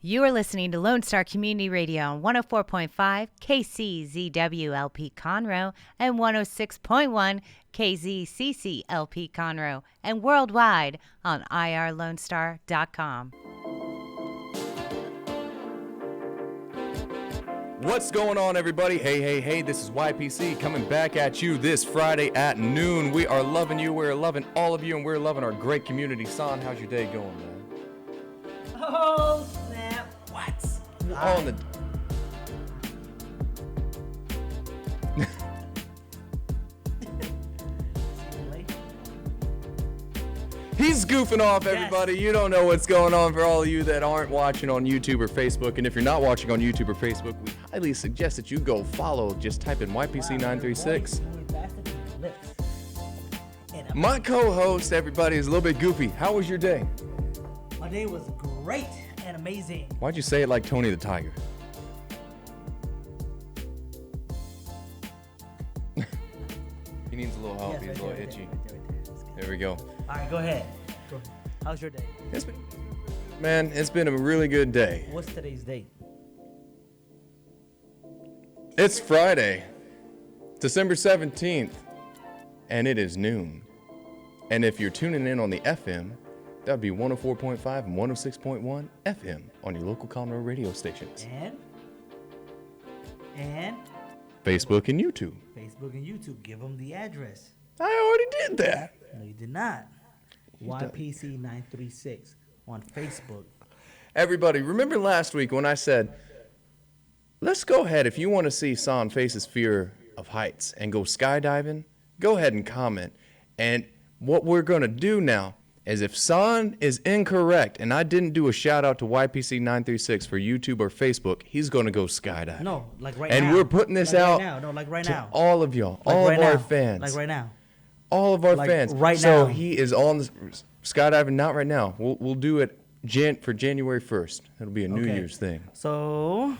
You are listening to Lone Star Community Radio on 104.5 KCZWLP Conroe and 106.1 KZCCLP Conroe and worldwide on irlonestar.com. What's going on, everybody? Hey, this is YPC coming back at you this Friday at noon. We are loving you, we're loving all of you, and we're loving our great community. Son, how's your day going, man? Oh, snap. What? On the... He's goofing off, everybody. Yes. You don't know what's going on for all of you that aren't watching on YouTube or Facebook. And if you're not watching on YouTube or Facebook, we highly suggest that you go follow. Just type in YPC936. My co-host, everybody, is a little bit goofy. How was your day? My day was great and amazing. Why'd you say it like Tony the Tiger? He needs a little help. Yes, he's a little itchy. There we go. All right, go ahead. How's your day? It's been a really good day. What's today's date? It's Friday, December 17th, and it is noon. And if you're tuning in on the FM, that would be 104.5 and 106.1 FM on your local Conroe radio stations. And? Facebook and YouTube. Facebook and YouTube. Give them the address. I already did that. No, you did not. YPC936 on Facebook. Everybody, remember last week when I said, let's go ahead, if you want to see San face his fear of heights and go skydiving, go ahead and comment. And what we're going to do now is if San is incorrect and I didn't do a shout out to YPC936 for YouTube or Facebook, he's going to go skydiving. No, like right now. And we're putting this out to all of y'all, all of our fans. Like right now. All of our fans. Right So now. he is on the skydiving, not right now. We'll do it for January 1st. It'll be a New Year's thing. So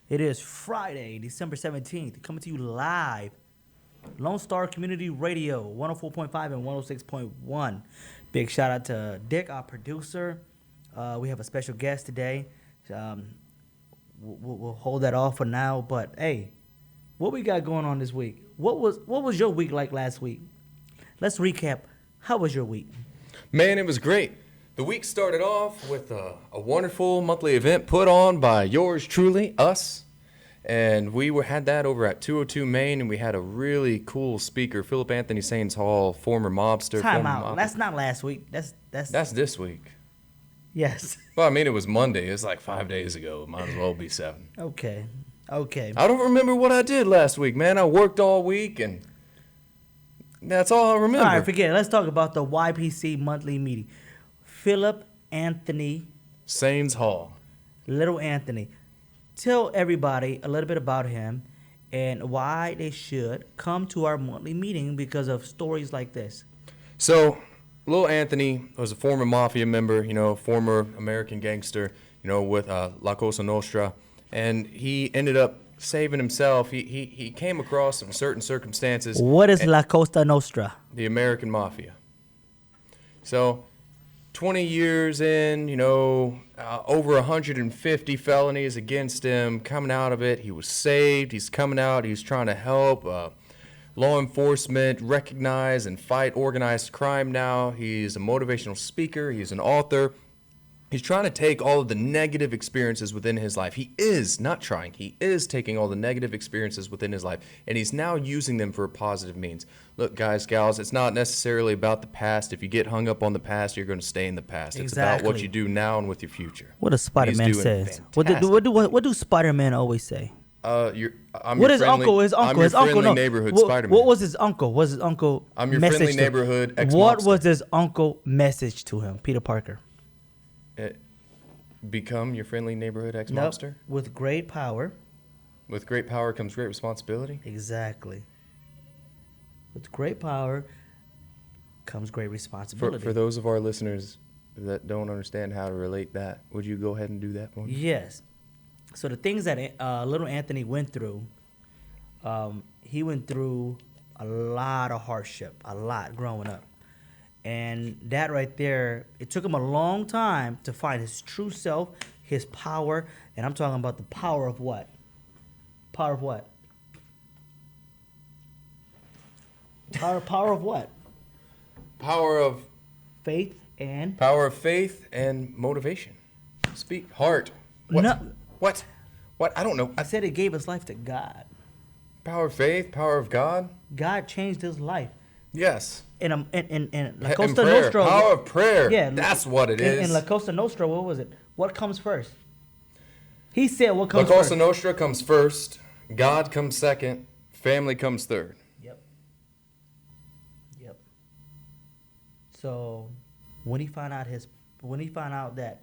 it is Friday, December 17th, coming to you live. Lone Star Community Radio, 104.5 and 106.1. Big shout out to Dick, our producer. We have a special guest today. We'll hold that off for now. But hey, what we got going on this week? What was your week like last week? Let's recap. How was your week? Man, it was great. The week started off with a wonderful monthly event put on by yours truly, us. And we had that over at 202 Main, and we had a really cool speaker, Philip Anthony Sains Hall, former mobster. Time out. That's not last week. That's this week. Yes. Well, I mean, it was Monday. It's like 5 days ago. It might as well be 7. Okay. I don't remember what I did last week, man. I worked all week, and that's all I remember. All right, forget it. Let's talk about the YPC monthly meeting. Philip Anthony Sains Hall. Little Anthony. Tell everybody a little bit about him and why they should come to our monthly meeting because of stories like this. So, Little Anthony was a former mafia member, former American gangster, with La Cosa Nostra. And he ended up saving himself. He came across some certain circumstances. What is La Cosa Nostra? The American mafia. So, 20 years in, over 150 felonies against him. Coming out of it, he was saved. He's coming out. He's trying to help law enforcement recognize and fight organized crime now. He's a motivational speaker. He's an author. He's trying to take all of the negative experiences within his life. He is taking all the negative experiences within his life, and he's now using them for a positive means. Look, guys, gals, it's not necessarily about the past. If you get hung up on the past, you're going to stay in the past. Exactly. It's about what you do now and with your future. What does Spider-Man says? What do Spider-Man always say? I'm his your friendly neighborhood Spider-Man. What was his uncle? I'm your friendly neighborhood ex-mobster. What was his uncle message to him, Peter Parker? Become your friendly neighborhood ex-mobster? Nope. With great power. With great power comes great responsibility? Exactly. With great power comes great responsibility. For those of our listeners that don't understand how to relate that, would you go ahead and do that for me? Yes. So the things that little Anthony went through, he went through a lot of hardship, a lot growing up. And that right there, it took him a long time to find his true self. his power, and I'm talking about the power of what? Power of what? Power of what? Power of Faith and motivation. Speak heart. What? No. What? I don't know. I said it gave his life to God. Power of faith, power of God. God changed his life. Yes. In La And Costa prayer. Nostra. Power of prayer. Yeah, That's what it is. In La Costa Nostra, what was it? What comes first? He said, "What comes La first?" Costa Nostra comes first. God comes second. Family comes third. Yep. So, when he found out that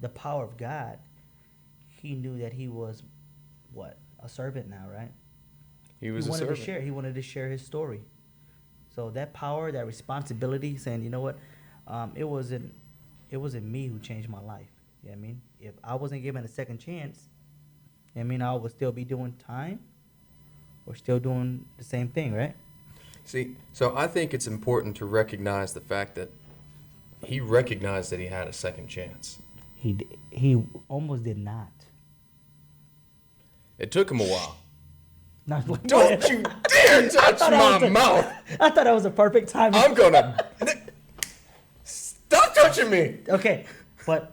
the power of God, he knew that he was what? A servant now, right? He was a servant. He wanted to share his story. So that power, that responsibility, saying, you know what, it wasn't me who changed my life. You know what I mean? If I wasn't given a second chance, you know what I mean, I would still be doing time or still doing the same thing, right? See, so I think it's important to recognize the fact that he recognized that he had a second chance. He almost did not. It took him a while. Don't you dare touch my mouth! I thought that was a perfect time. I'm gonna... Stop touching me! Okay, but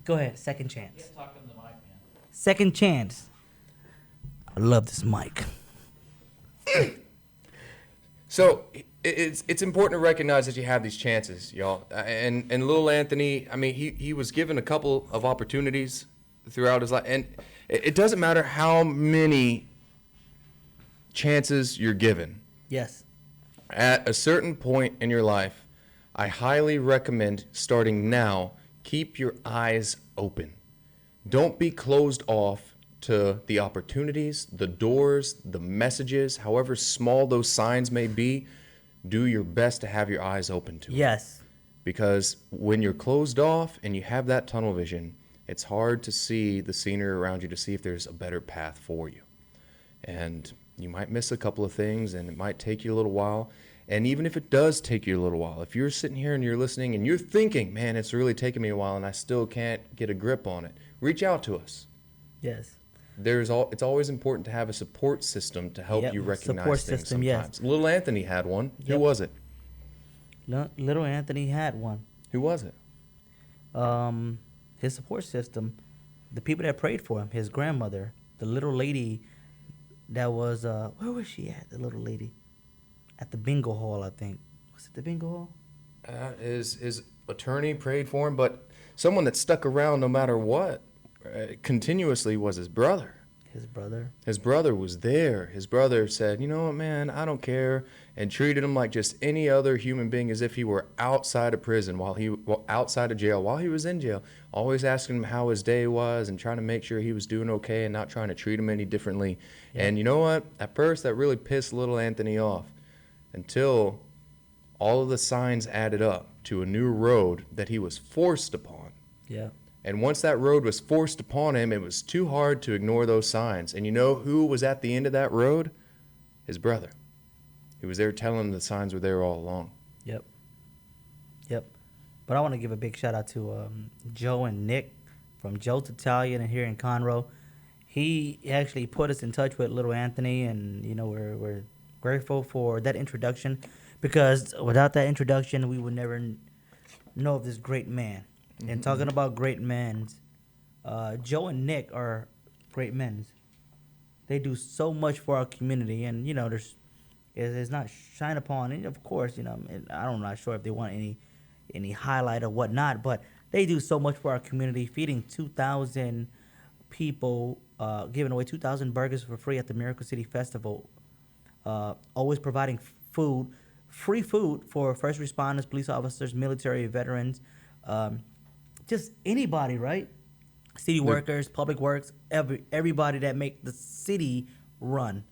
go ahead. Second chance. Just talking to the mic, man. Second chance. I love this mic. So it's important to recognize that you have these chances, y'all. And little Anthony, I mean, he was given a couple of opportunities throughout his life, and it doesn't matter how many chances you're given. Yes. At a certain point in your life, I highly recommend starting now, keep your eyes open. Don't be closed off to the opportunities, the doors, the messages, however small those signs may be. Do your best to have your eyes open to it. Yes. Because when you're closed off and you have that tunnel vision, it's hard to see the scenery around you to see if there's a better path for you. And you might miss a couple of things, and it might take you a little while. And even if it does take you a little while, if you're sitting here and you're listening and you're thinking, man, it's really taking me a while and I still can't get a grip on it, reach out to us. Yes. It's always important to have a support system to help you recognize support things system, sometimes. yes. Little Anthony had one. Who Yep. was it? Little Anthony had one. Who was it? His support system, the people that prayed for him, his grandmother, the little lady that was, where was she at, the little lady? At the bingo hall, I think. Was it the bingo hall? His attorney prayed for him, but someone that stuck around no matter what continuously was his brother. His brother. His brother was there. His brother said, you know what, man, I don't care, and treated him like just any other human being, as if he were outside of prison, outside of jail, while he was in jail, always asking him how his day was and trying to make sure he was doing okay and not trying to treat him any differently. Yeah. And you know what? At first, that really pissed little Anthony off until all of the signs added up to a new road that he was forced upon. Yeah. And once that road was forced upon him, it was too hard to ignore those signs. And you know who was at the end of that road? His brother. He was there telling him the signs were there all along. Yep. But I want to give a big shout out to Joe and Nick from Joe's Italian and here in Conroe. He actually put us in touch with little Anthony, and you know we're grateful for that introduction, because without that introduction we would never know of this great man. Mm-hmm. And talking about great men, Joe and Nick are great men. They do so much for our community, and you know it's not shined upon. And of course, you know, I'm not sure if they want any highlight or whatnot, but they do so much for our community, feeding 2,000 people, giving away 2,000 burgers for free at the Miracle City Festival, always providing food, free food for first responders, police officers, military veterans, just anybody, right? City workers, public works, everybody that make the city run.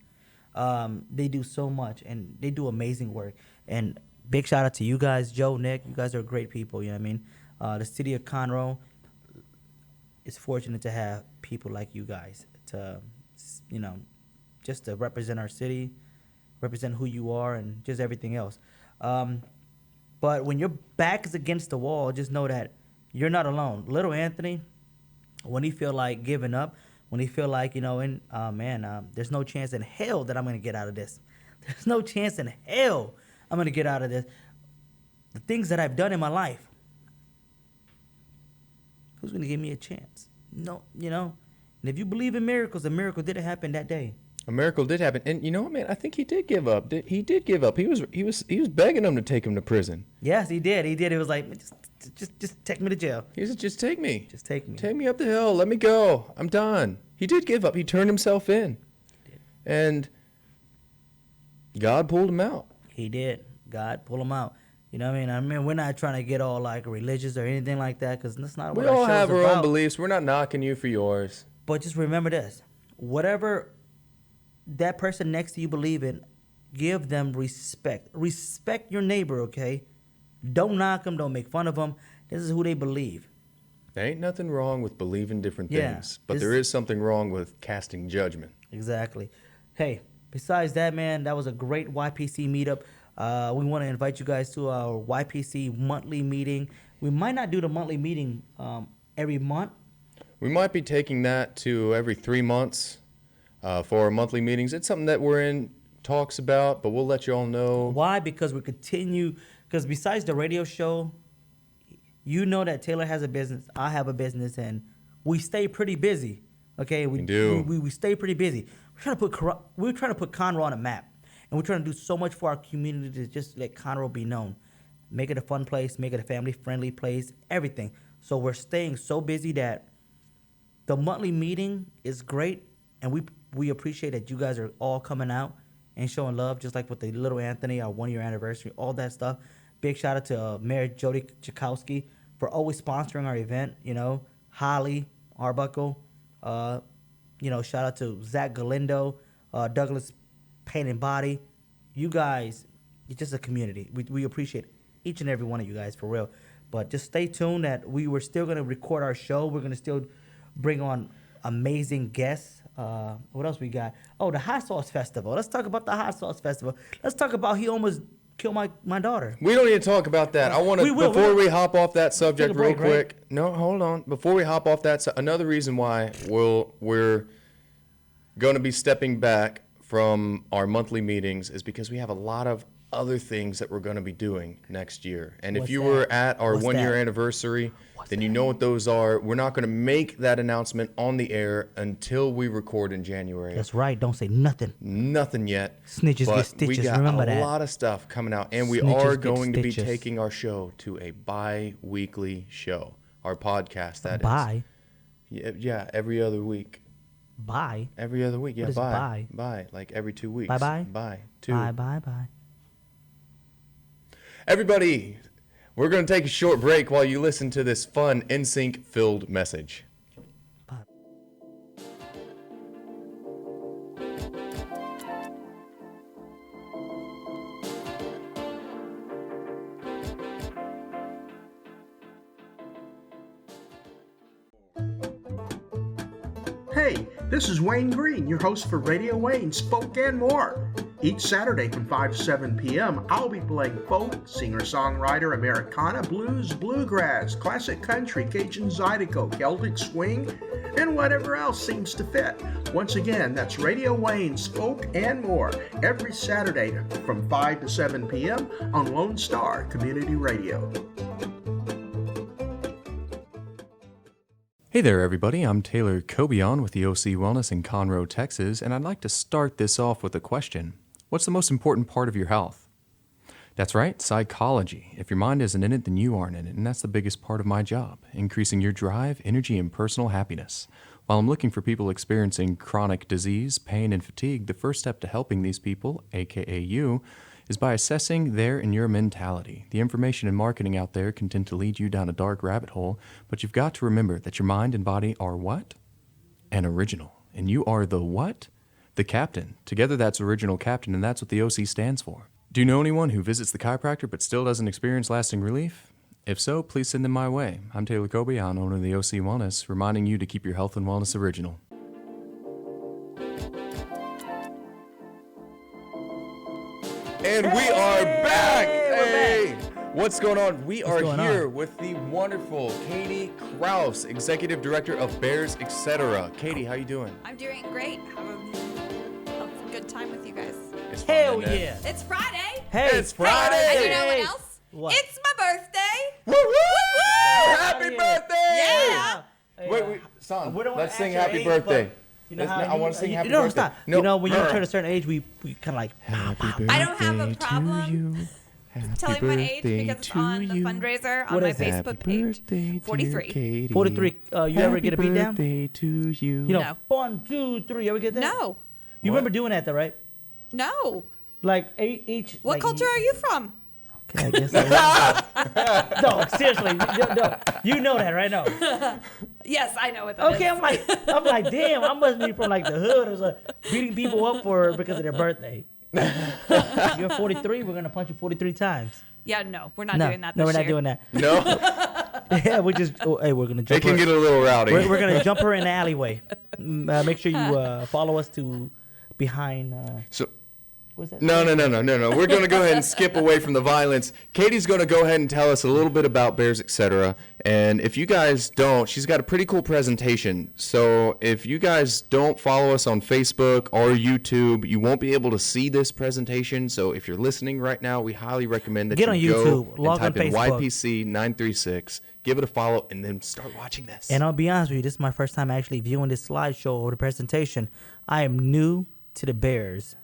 They do so much, and they do amazing work. And big shout out to you guys, Joe, Nick. You guys are great people, you know what I mean? The city of Conroe is fortunate to have people like you guys to, you know, just to represent our city, represent who you are, and just everything else. But when your back is against the wall, just know that you're not alone. Little Anthony, when he feel like giving up, when he feel like, there's no chance in hell that I'm going to get out of this. There's no chance in hell I'm going to get out of this. The things that I've done in my life, who's going to give me a chance? No, And if you believe in miracles, a miracle didn't happen that day. A miracle did happen. And you know what, man? I think he did give up. He did give up. He was begging them to take him to prison. Yes, he did. It was like, just take me to jail. He said, just take me. Just take me. Take me up the hill. Let me go. I'm done. He did give up. He turned himself in. And God pulled him out. He did. God pulled him out. You know what I mean? We're not trying to get all like religious or anything like that, because that's not what we our all show's have our about. own beliefs. We're not knocking you for yours. But just remember this. Whatever that person next to you believe in, give them respect. Respect your neighbor, okay? Don't knock them. Don't make fun of them. This is who they believe. There ain't nothing wrong with believing different things, but there is something wrong with casting judgment. Exactly. Hey, besides that, man, that was a great YPC meetup. We want to invite you guys to our YPC monthly meeting. We might not do the monthly meeting every month. We might be taking that to every 3 months for our monthly meetings. It's something that we're in talks about, but we'll let you all know. Why? Because because besides the radio show, you know that Taylor has a business, I have a business, and we stay pretty busy. Okay, we do. We stay pretty busy. We're trying to put Conroe on a map, and we're trying to do so much for our community to just let Conroe be known, make it a fun place, make it a family-friendly place, everything. So we're staying so busy that the monthly meeting is great, and we appreciate that you guys are all coming out and showing love, just like with the Little Anthony, our 1 year anniversary, all that stuff. Big shout out to Mayor Jody Chakowski for always sponsoring our event. Holly Arbuckle. Shout out to Zach Galindo, Douglas Pain and Body. You guys, it's just a community. We appreciate each and every one of you guys, for real. But just stay tuned that we're still going to record our show. We're going to still bring on amazing guests. What else we got? Oh, the Hot Sauce Festival. Let's talk about the Hot Sauce Festival. Let's talk about he almost killed my daughter. We don't need to talk about that. I want to, before we hop off that subject break, real quick. right? No, hold on. Before we hop off that, another reason why we're going to be stepping back from our monthly meetings is because we have a lot of other things that we're going to be doing next year. And if you were at our 1 year anniversary, then you know what those are. We're not going to make that announcement on the air until we record in January. That's right. Don't say nothing. Nothing yet. Snitches but get stitches. We got Remember a that. lot of stuff coming out, and we Snitches are get going to be stitches. taking our show to a bi-weekly show. Our podcast, that is. Bye. Yeah, every other week. Bye. Every other week, yeah, What is bye. bye? Bye, like every 2 weeks. Bye-bye? Bye. Bye. Everybody, we're going to take a short break while you listen to this fun, NSYNC-filled message. Bye. Hey, this is Wayne Green, your host for Radio Wayne, Spoke and More. Each Saturday from 5 to 7 p.m., I'll be playing folk, singer-songwriter, Americana, blues, bluegrass, classic country, Cajun Zydeco, Celtic swing, and whatever else seems to fit. Once again, that's Radio Wayne, Spoke and More, every Saturday from 5 to 7 p.m. on Lone Star Community Radio. Hey there, everybody. I'm Taylor Cobian with the OC Wellness in Conroe, Texas, and I'd like to start this off with a question. What's the most important part of your health? That's right, psychology. If your mind isn't in it, then you aren't in it, and that's the biggest part of my job, increasing your drive, energy, and personal happiness. While I'm looking for people experiencing chronic disease, pain, and fatigue, the first step to helping these people, aka you, is by assessing their and your mentality. The information and marketing out there can tend to lead you down a dark rabbit hole, but you've got to remember that your mind and body are what? An original. And you are the what? The captain. Together that's original captain, and that's what the OC stands for. Do you know anyone who visits the chiropractor but still doesn't experience lasting relief? If so, please send them my way. I'm Taylor Cobian, owner of the OC Wellness, reminding you to keep your health and wellness original. And we are back! Hey! What's going on? We are going here on? with the wonderful Katie Krouse, Executive Director of Bears, Etc. Katie, how you doing? I'm doing great. Have a good time with you guys. It's fun, Hell isn't it? yeah. It's Friday. Hey, It's Friday. And you know what else? What? It's my birthday. Woo woo! Happy Yeah. birthday! Yeah. Wait, son. We don't Let's wanna sing ask Happy your age, Birthday. but you know how I want to sing Happy no, Birthday. Stop. No, You know, when you turn a certain age, we kind of like. Happy I don't have a birthday problem to you. telling my age birthday because it's to on the you. fundraiser on What my is it? Facebook page. 43. Katie. 43. You ever get a beat down? Birthday to you. You know, No. 1, 2, 3. You ever get that? No. You What? remember doing that though, right? No. Like each. What like, culture are you from? Okay, I guess. No, seriously, no, you know that, right? No. Yes, I know what that is. Okay, I'm like, damn, I must be from like the hood or something, beating people up because of their birthday. You're 43. We're gonna punch you 43 times. Yeah, no, we're not No, doing that no, this we're not year. doing that. No, Yeah, we just. Hey, we're gonna it jump. can her. get a little rowdy. We're gonna jump her in the alleyway. Make sure you follow us to behind. So, What's that? no. We're going to go ahead and skip away from the violence. Katie's going to go ahead and tell us a little bit about Bears, Etc. And if you guys don't, she's got a pretty cool presentation. So if you guys don't follow us on Facebook or YouTube, you won't be able to see this presentation. So if you're listening right now, we highly recommend that Get on you YouTube, go log on and type in Facebook. YPC936, give it a follow, and then start watching this. And I'll be honest with you, this is my first time actually viewing this slideshow or the presentation. I am new to the Bears.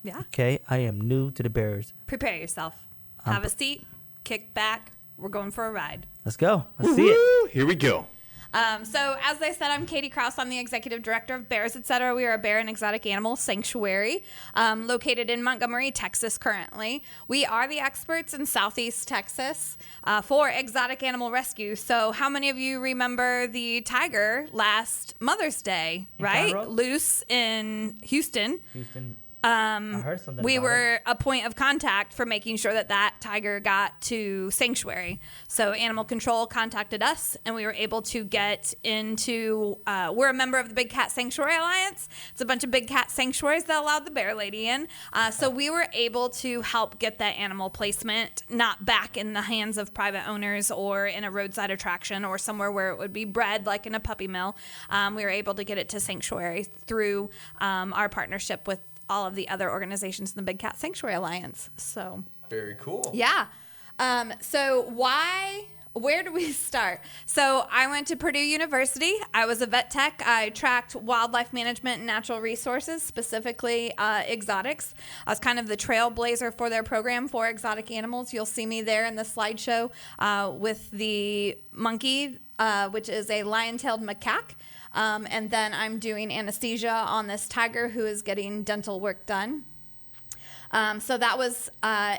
Yeah. Okay, I am new to the Bears. Prepare yourself. Have a seat. Kick back. We're going for a ride. Let's go. Let's see it. Woo-hoo! Here we go. So as I said, I'm Katie Krouse. I'm the executive director of Bears, Etc. We are a bear and exotic animal sanctuary located in Montgomery, Texas currently. We are the experts in Southeast Texas for exotic animal rescue. So how many of you remember the tiger last Mother's Day, right? Conroe? Loose in Houston. Houston. I heard something We about were a point of contact for making sure that that tiger got to sanctuary. So animal control contacted us, and we were able to get into. We're a member of the Big Cat Sanctuary Alliance. It's a bunch of big cat sanctuaries that allowed the bear lady in. So we were able to help get that animal placement not back in the hands of private owners or in a roadside attraction or somewhere where it would be bred, like in a puppy mill. We were able to get it to sanctuary through our partnership with all of the other organizations in the Big Cat Sanctuary Alliance. So, Very cool. yeah. Where do we start? So I went to Purdue University. I was a vet tech. I tracked wildlife management and natural resources, specifically exotics. I was kind of the trailblazer for their program for exotic animals. You'll see me there in the slideshow with the monkey, which is a lion-tailed macaque. And then I'm doing anesthesia on this tiger who is getting dental work done. So that was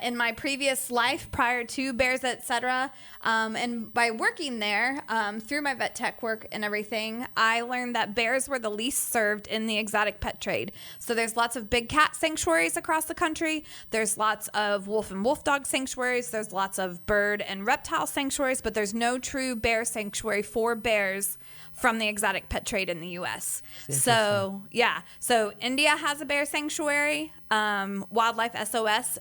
in my previous life prior to Bears, Etc. And by working there, through my vet tech work and everything, I learned that bears were the least served in the exotic pet trade. So there's lots of big cat sanctuaries across the country. There's lots of wolf and wolf dog sanctuaries. There's lots of bird and reptile sanctuaries, but there's no true bear sanctuary for bears from the exotic pet trade in the U.S. So, yeah. So India has a bear sanctuary. Wildlife SOS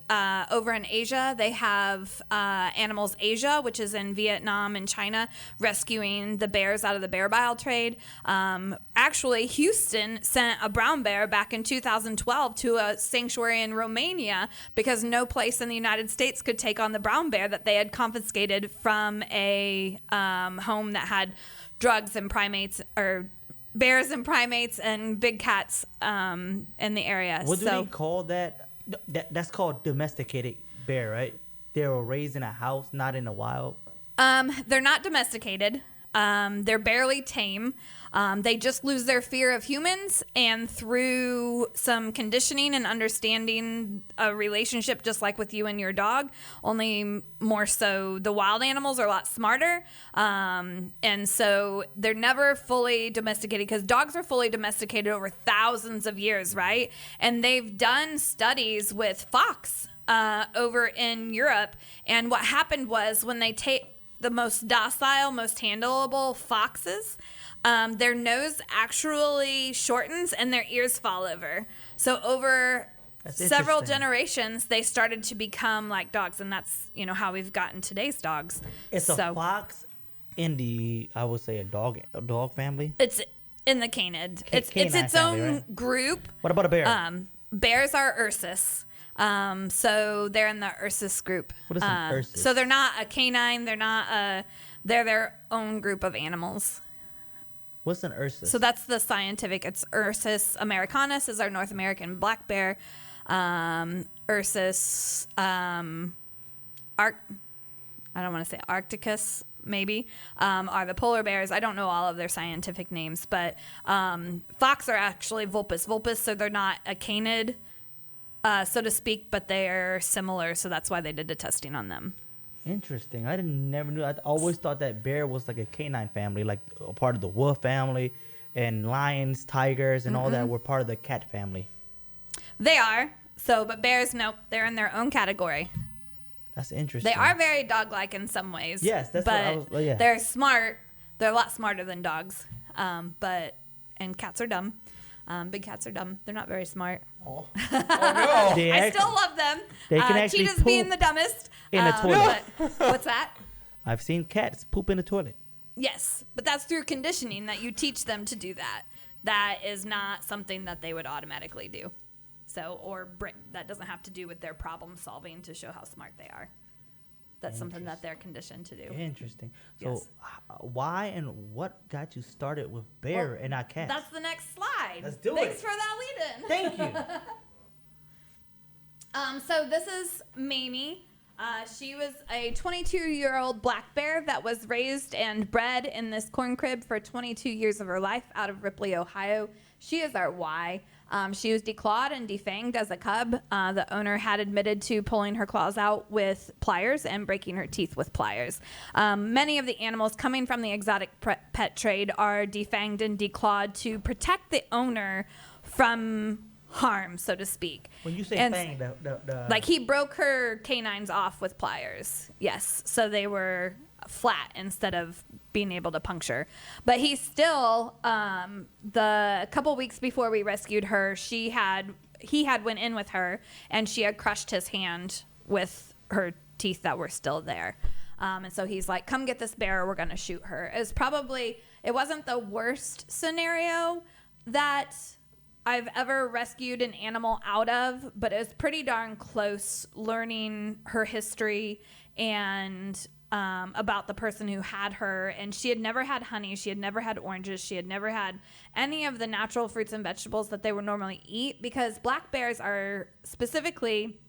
over in Asia, they have Animals Asia, which is in Vietnam and China, rescuing the bears out of the bear bile trade. Actually, Houston sent a brown bear back in 2012 to a sanctuary in Romania because no place in the United States could take on the brown bear that they had confiscated from a home that had drugs and primates, or bears and primates and big cats in the area. What do they call that? That's called domesticated bear, right? They were raised in a house, not in the wild. They're not domesticated. They're barely tame. They just lose their fear of humans, and through some conditioning and understanding a relationship just like with you and your dog, only more so the wild animals are a lot smarter. And so they're never fully domesticated because dogs are fully domesticated over thousands of years, right? And they've done studies with fox over in Europe. And what happened was when they take the most docile, most handleable foxes, their nose actually shortens and their ears fall over. So over That's several interesting. generations, they started to become like dogs, and that's how we've gotten today's dogs. It's a fox in the, I would say, a dog family. It's in the canid. It's canine its family, own right? group. What about a bear? Bears are Ursus. So they're in the Ursus group. What is an Ursus? So they're not a canine. They're their own group of animals. What's an Ursus? So that's the scientific. It's Ursus americanus is our North American black bear. Ursus I don't want to say Arcticus, maybe, are the polar bears. I don't know all of their scientific names, but fox are actually Vulpes. Vulpes, so they're not a canid, so to speak, but they're similar, so that's why they did the testing on them. Interesting. I never knew. I always thought that bear was like a canine family, like a part of the wolf family, and lions, tigers, and all that were part of the cat family. They are. So, but bears, nope, they're in their own category. That's interesting. They are very dog-like in some ways. Yes, that's what I was. Yeah. They're smart. They're a lot smarter than dogs. And cats are dumb. Big cats are dumb. They're not very smart. Oh no! I still love them. They can actually cheetahs being poop the dumbest. in the toilet. But, what's that? I've seen cats poop in the toilet. Yes, but that's through conditioning that you teach them to do that. That is not something that they would automatically do. So, that doesn't have to do with their problem solving to show how smart they are. That's something that they're conditioned to do. Interesting. Yes. So, why and what got you started with bear and not cat? That's the next slide. Let's do Thanks it. for that lead-in. Thank you. So this is Mamie. She was a 22-year-old black bear that was raised and bred in this corn crib for 22 years of her life out of Ripley, Ohio. She is our Y. She was declawed and defanged as a cub. The owner had admitted to pulling her claws out with pliers and breaking her teeth with pliers. Many of the animals coming from the exotic pet trade are defanged and declawed to protect the owner from harm, so to speak. When you say fang, like he broke her canines off with pliers. Yes, so they were flat instead of being able to puncture. But he still, the couple weeks before we rescued her, he had went in with her, and she had crushed his hand with her teeth that were still there. And so he's like, "Come get this bear, or we're gonna shoot her." It wasn't the worst scenario that I've ever rescued an animal out of, but it was pretty darn close, learning her history and about the person who had her. And she had never had honey. She had never had oranges. She had never had any of the natural fruits and vegetables that they would normally eat, because black bears are specifically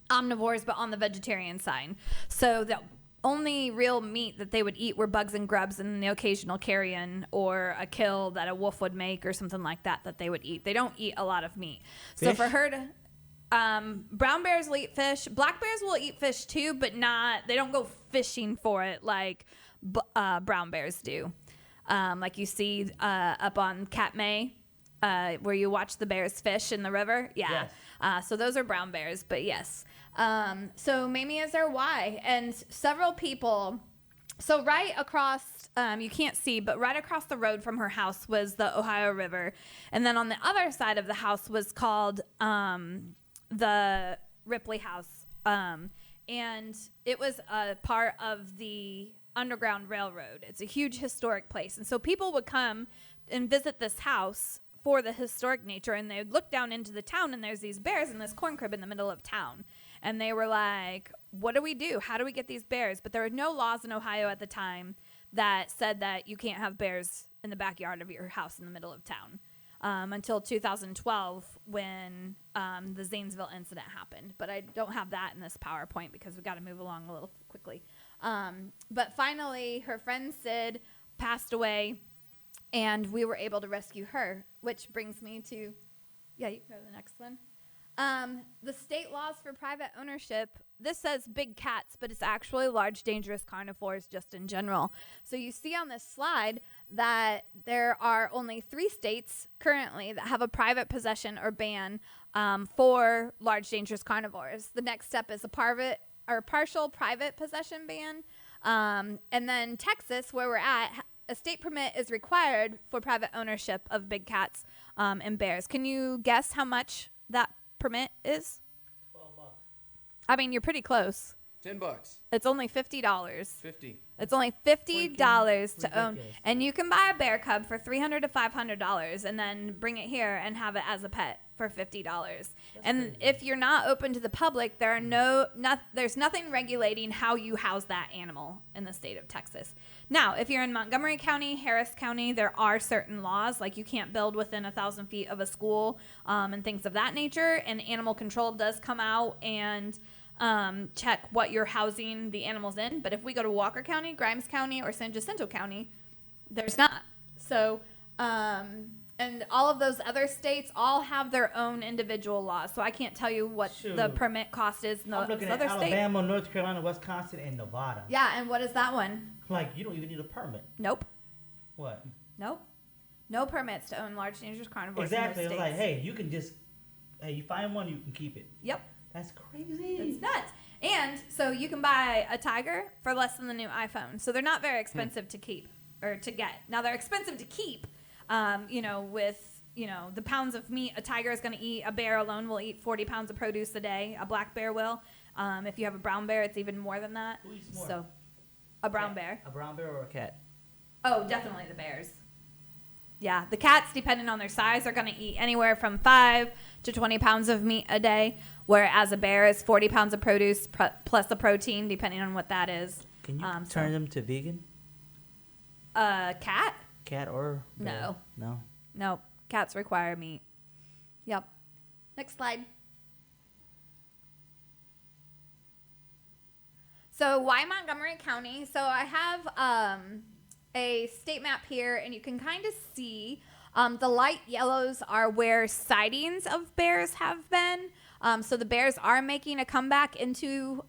omnivores, but on the vegetarian side. So the only real meat that they would eat were bugs and grubs and the occasional carrion or a kill that a wolf would make or something like that they would eat. They don't eat a lot of meat. Fish? So for her to... brown bears will eat fish. Black bears will eat fish too, but they don't go fishing for it like brown bears do. Like you see up on Katmai, where you watch the bears fish in the river. Yeah. Yes. So those are brown bears, but yes. So Mamie is our Y, and several people. So right across, you can't see, but right across the road from her house was the Ohio River. And then on the other side of the house was called the Ripley House. And it was a part of the Underground Railroad. It's a huge historic place. And so people would come and visit this house for the historic nature, and they would look down into the town, and there's these bears in this corn crib in the middle of town. And they were like, what do we do? How do we get these bears? But there were no laws in Ohio at the time that said that you can't have bears in the backyard of your house in the middle of town until 2012 when the Zanesville incident happened. But I don't have that in this PowerPoint because we've got to move along a little quickly. But finally, her friend Sid passed away, and we were able to rescue her, which brings me to, yeah, you can go to the next one. The state laws for private ownership, this says big cats, but it's actually large, dangerous carnivores just in general. So you see on this slide that there are only 3 states currently that have a private possession or ban for large, dangerous carnivores. The next step is a partial private possession ban. And then Texas, where we're at, a state permit is required for private ownership of big cats and bears. Can you guess how much that permit is? $12. I mean, you're pretty close. $10. It's only $50. 50. It's only $50 to own, ridiculous. and you can buy a bear cub for $300 to $500, and then bring it here and have it as a pet for $50. And if you're not open to the public, there's nothing regulating how you house that animal in the state of Texas. Now, if you're in Montgomery County, Harris County, there are certain laws, like you can't build within 1,000 feet of a school and things of that nature. And animal control does come out and check what you're housing the animals in. But if we go to Walker County, Grimes County, or San Jacinto County, there's not. So, and all of those other states all have their own individual laws. So I can't tell you what the Shoot. permit cost is in I'm those looking at other states. Alabama, North Carolina, Wisconsin, and Nevada. Yeah, and what is that one? Like, you don't even need a permit. Nope. What? Nope. No permits to own large dangerous carnivores Exactly. in It's those like, states. hey, you can just, you find one, you can keep it. Yep. That's crazy. It's nuts. And so you can buy a tiger for less than the new iPhone. So they're not very expensive to keep or to get. Now they're expensive to keep, with, the pounds of meat a tiger is going to eat. A bear alone will eat 40 pounds of produce a day. A black bear will. If you have a brown bear, it's even more than that. Who eats more? So a brown Cat? bear. A brown bear or a cat? Oh, definitely the bears. Yeah, the cats, depending on their size, are going to eat anywhere from 5 to 20 pounds of meat a day, whereas a bear is 40 pounds of produce plus the protein, depending on what that is. Can you turn them to vegan? Cat? Cat or bear? No. No. No, cats require meat. Yep. Next slide. So why Montgomery County? So I have a state map here, and you can kind of see the light yellows are where sightings of bears have been. So the bears are making a comeback into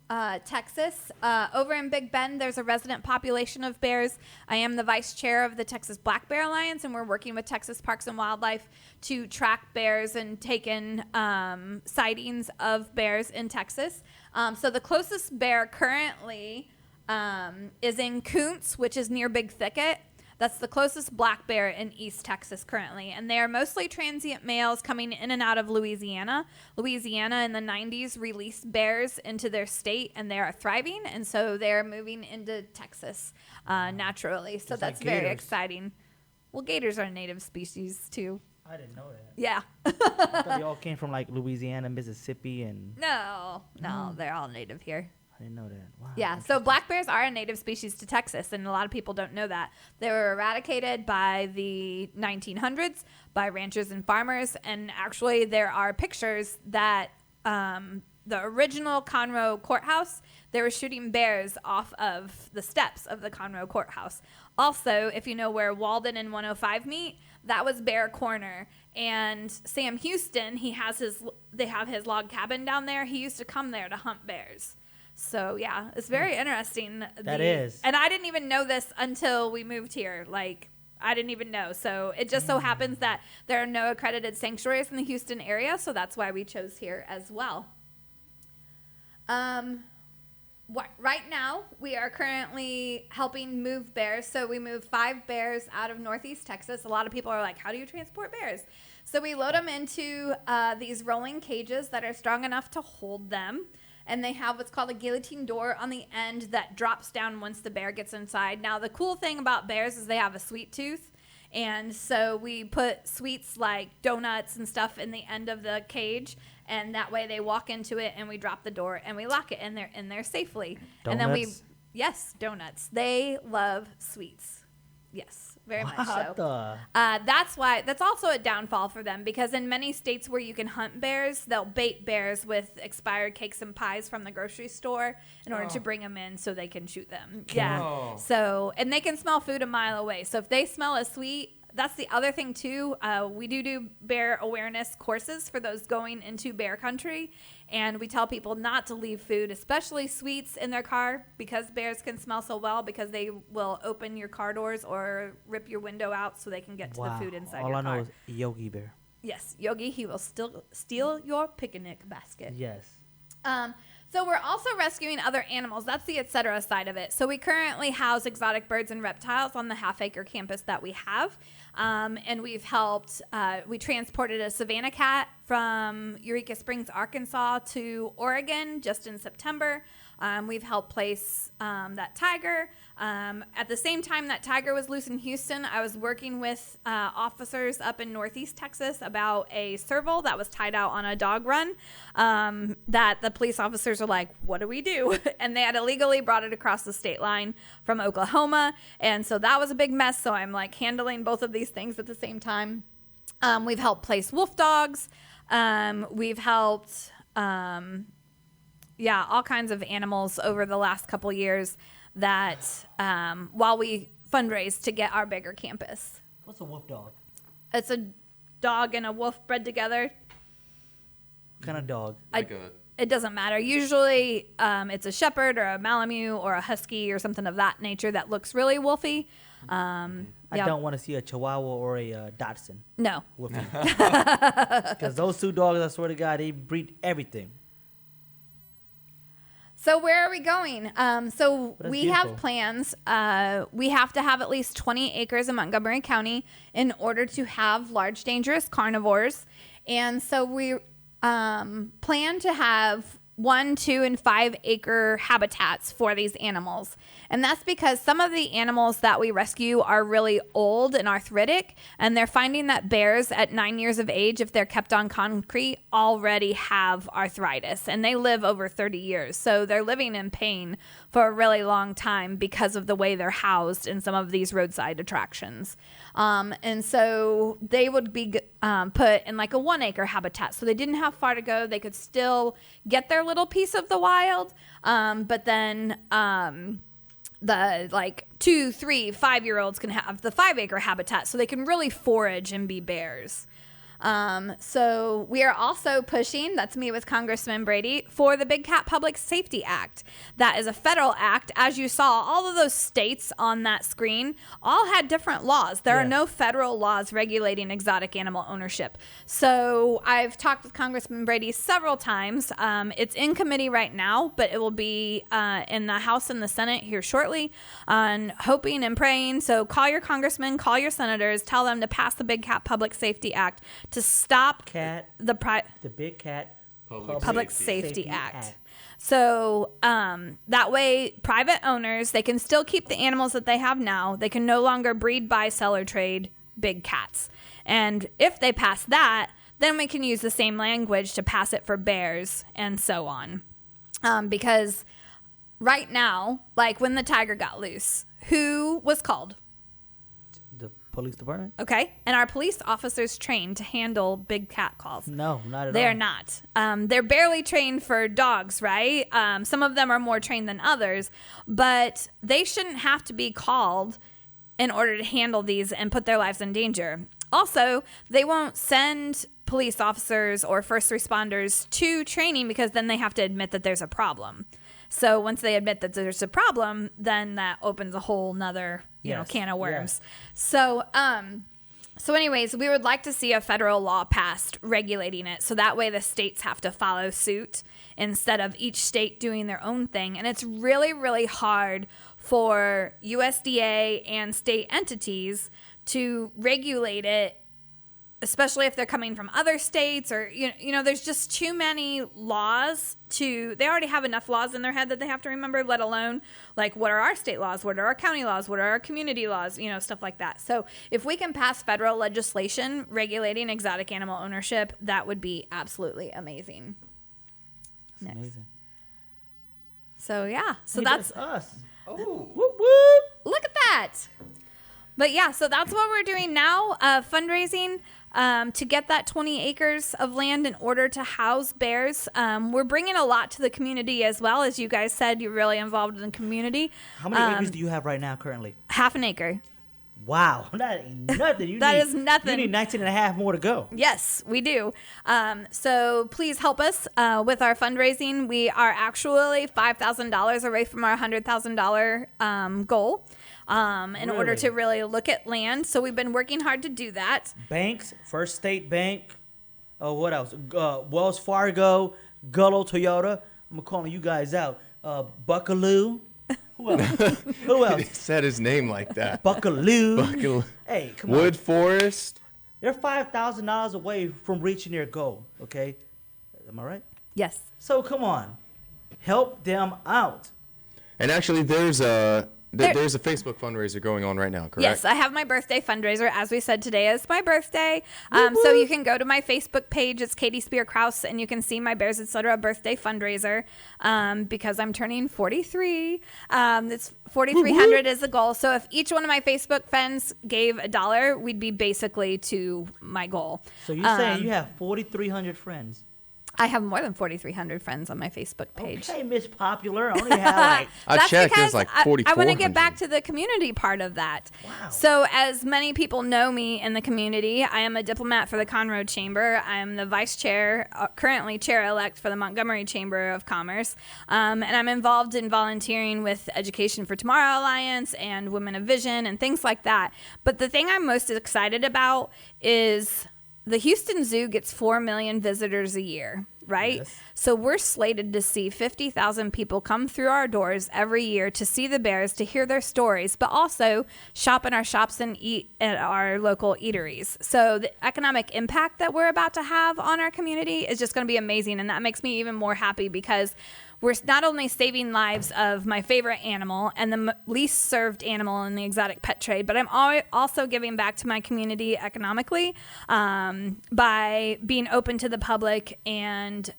Texas. Over in Big Bend, there's a resident population of bears. I am the vice chair of the Texas Black Bear Alliance, and we're working with Texas Parks and Wildlife to track bears and take in sightings of bears in Texas. So the closest bear currently is in Krouse, which is near Big Thicket. That's the closest black bear in East Texas currently. And they are mostly transient males coming in and out of Louisiana. Louisiana in the 90s released bears into their state, and they are thriving. And so they're moving into Texas naturally. So Just that's like very gators. exciting. Well, gators are a native species too. I didn't know that. Yeah. I thought they all came from like Louisiana, Mississippi, and No, they're all native here. I didn't know that. Wow. Yeah, so black bears are a native species to Texas, and a lot of people don't know that. They were eradicated by the 1900s by ranchers and farmers, and actually there are pictures that the original Conroe courthouse, they were shooting bears off of the steps of the Conroe courthouse. Also, if you know where Walden and 105 meet, that was Bear Corner. And Sam Houston, they have his log cabin down there. He used to come there to hunt bears. So yeah, it's very interesting. That is. And I didn't even know this until we moved here. Like, I didn't even know. So it just so happens that there are no accredited sanctuaries in the Houston area, so that's why we chose here as well. Right now, we are currently helping move bears. So we moved 5 bears out of Northeast Texas. A lot of people are like, how do you transport bears? So we load them into these rolling cages that are strong enough to hold them. And they have what's called a guillotine door on the end that drops down once the bear gets inside. Now, the cool thing about bears is they have a sweet tooth. And so we put sweets like donuts and stuff in the end of the cage. And that way they walk into it and we drop the door and we lock it and they're in there safely. And then yes, donuts. They love sweets. Yes, very much so. That's also a downfall for them because in many states where you can hunt bears, they'll bait bears with expired cakes and pies from the grocery store in order to bring them in so they can shoot them. Yeah. So, and they can smell food a mile away. So if they smell a sweet, that's the other thing too. We do bear awareness courses for those going into bear country. And we tell people not to leave food, especially sweets, in their car because bears can smell so well because they will open your car doors or rip your window out so they can get to the food inside your car. All I know is Yogi Bear. Yes, Yogi, he will still steal your picnic basket. Yes. So we're also rescuing other animals. That's the et cetera side of it. So we currently house exotic birds and reptiles on the half-acre campus that we have. And we've helped, we transported a savanna cat from Eureka Springs, Arkansas to Oregon just in September. We've helped place that tiger. At the same time that tiger was loose in Houston, I was working with officers up in Northeast Texas about a serval that was tied out on a dog run that the police officers were like, what do we do? And they had illegally brought it across the state line from Oklahoma. And so that was a big mess. So I'm like handling both of these things at the same time. We've helped place wolf dogs. We've helped... all kinds of animals over the last couple years that while we fundraise to get our bigger campus. What's a wolf dog? It's a dog and a wolf bred together. What kind of dog? It doesn't matter. Usually it's a shepherd or a Malamute or a husky or something of that nature that looks really wolfy. I don't want to see a Chihuahua or a Dachshund. No. Because those two dogs, I swear to God, they breed everything. So where are we going? So we have beautiful. plans. We have to have at least 20 acres in Montgomery County in order to have large, dangerous carnivores. And so we plan to have 1, 2, and 5 acre habitats for these animals. And that's because some of the animals that we rescue are really old and arthritic, and they're finding that bears at 9 years of age, if they're kept on concrete, already have arthritis, and they live over 30 years. So they're living in pain for a really long time because of the way they're housed in some of these roadside attractions. And so they would be put in like a 1 acre habitat. So they didn't have far to go. They could still get their little piece of the wild. But then the like 2, 3, 5-year-olds can have the 5 acre habitat so they can really forage and be bears. So we are also pushing, that's me with Congressman Brady, for the Big Cat Public Safety Act. That is a federal act. As you saw, all of those states on that screen all had different laws. There are no federal laws regulating exotic animal ownership. So I've talked with Congressman Brady several times. It's in committee right now, but it will be in the House and the Senate here shortly. Hoping and praying. So call your congressmen, call your senators, tell them to pass the Big Cat Public Safety Act to stop the Big Cat Public Safety Act. So that way, private owners, they can still keep the animals that they have now. They can no longer breed, buy, sell, or trade big cats. And if they pass that, then we can use the same language to pass it for bears and so on. Because right now, like when the tiger got loose, who was called? The police department? Okay. And our police officers trained to handle big cat calls? No, not at all. They're not. They're barely trained for dogs, right? Some of them are more trained than others, but they shouldn't have to be called in order to handle these and put their lives in danger. Also, they won't send police officers or first responders to training because then they have to admit that there's a problem. So once they admit that there's a problem, then that opens a whole nother, can of worms. So, so anyways, we would like to see a federal law passed regulating it. So that way the states have to follow suit instead of each state doing their own thing. And it's really, really hard for USDA and state entities to regulate it, especially if they're coming from other states or, there's just too many laws they already have enough laws in their head that they have to remember, let alone like what are our state laws, what are our county laws, what are our community laws, stuff like that. So if we can pass federal legislation regulating exotic animal ownership, that would be absolutely amazing. That's amazing. So yeah, so that's us. Oh, Whoop, whoop. Look at that. But yeah, so that's what we're doing now, fundraising to get that 20 acres of land in order to house bears. We're bringing a lot to the community as well. As you guys said, you're really involved in the community. How many acres do you have right now currently? Half an acre. Wow, that ain't nothing. That is nothing. You need 19 and a half more to go. Yes, we do. So please help us with our fundraising. We are actually $5,000 away from our $100,000 goal. In order to really look at land. So we've been working hard to do that. Banks, First State Bank, what else? Wells Fargo, Gullo Toyota. I'm calling you guys out. Buckaloo. Who else? Who He else? said his name like that. Buckaloo. Hey, come on. Wood Forest. They're $5,000 away from reaching their goal. Okay, am I right? Yes. So come on, help them out. And actually, there's a Facebook fundraiser going on right now, correct? Yes, I have my birthday fundraiser. As we said, today is my birthday. So you can go to my Facebook page. It's Katie Spear Krouse, and you can see my Bears Etc. birthday fundraiser because I'm turning 43. It's 4,300 is the goal. So if each one of my Facebook friends gave $1, we'd be basically to my goal. So you're saying you have 4,300 friends? I have more than 4,300 friends on my Facebook page. Okay, Miss Popular. I only have like. I checked. There's like I want to 4,400. get back to the community part of that. Wow. So, as many people know me in the community, I am a diplomat for the Conroe Chamber. I am the vice chair, currently chair-elect for the Montgomery Chamber of Commerce. And I'm involved in volunteering with Education for Tomorrow Alliance and Women of Vision and things like that. But the thing I'm most excited about is the Houston Zoo gets 4 million visitors a year, right? Yes. So we're slated to see 50,000 people come through our doors every year to see the bears, to hear their stories, but also shop in our shops and eat at our local eateries. So the economic impact that we're about to have on our community is just going to be amazing. And that makes me even more happy because we're not only saving lives of my favorite animal and the least served animal in the exotic pet trade, but I'm also giving back to my community economically by being open to the public and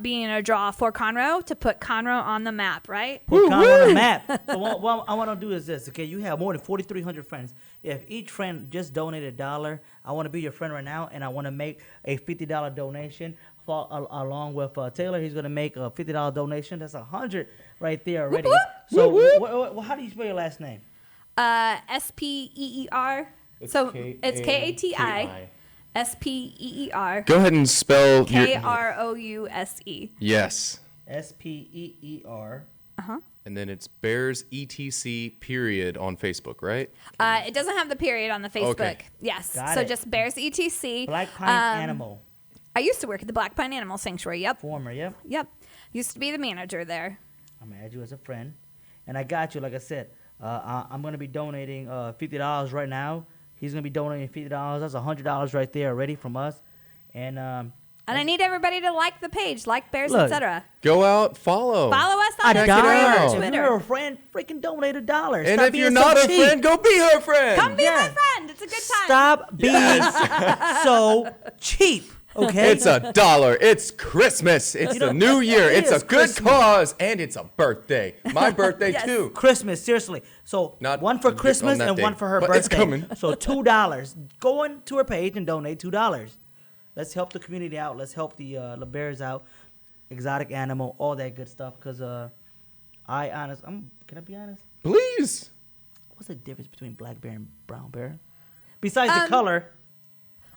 being a draw for Conroe to put Conroe on the map, right? Put Conroe on the map. So what I want to do is this, okay? You have more than 4,300 friends. If each friend just donated $1, I want to be your friend right now, and I want to make a $50 donation. Along with Taylor, he's going to make a $50 donation. That's $100 right there already. Whoop, whoop. So how do you spell your last name? SPEER. So it's KATI. SPEER. Go ahead and spell your... KROUSE. Yes. SPEER. And then it's Bears ETC period on Facebook, right? It doesn't have the period on the Facebook. Okay. Yes. Got So it. just Bears ETC. Black Pine Animal. I used to work at the Black Pine Animal Sanctuary. Yep. Former, yep. Yep. Used to be the manager there. I'm going to add you as a friend. And I got you, like I said. I'm going to be donating $50 right now. He's going to be donating $50. That's $100 right there already from us. And I need everybody to like the page, like Bears, Look. etc. Go out, follow. Follow us on $1. Instagram or If Twitter. you're a friend, freaking donate $1. And Stop if being you're so not a cheap. friend, go be her friend. Come be Yeah. my friend. It's a good time. Stop being so cheap. Okay. It's $1. It's Christmas. It's the new year. it It's a is good Christmas. cause, and it's a birthday. My birthday Yes. too. Christmas, seriously. So Not one for on Christmas that and day, one for her but birthday. it's coming. So $2. Go into her page and donate $2. Let's help the community out. Let's help the bears out, exotic animal, all that good stuff. Cause can I be honest? Please. What's the difference between black bear and brown bear? Besides the color.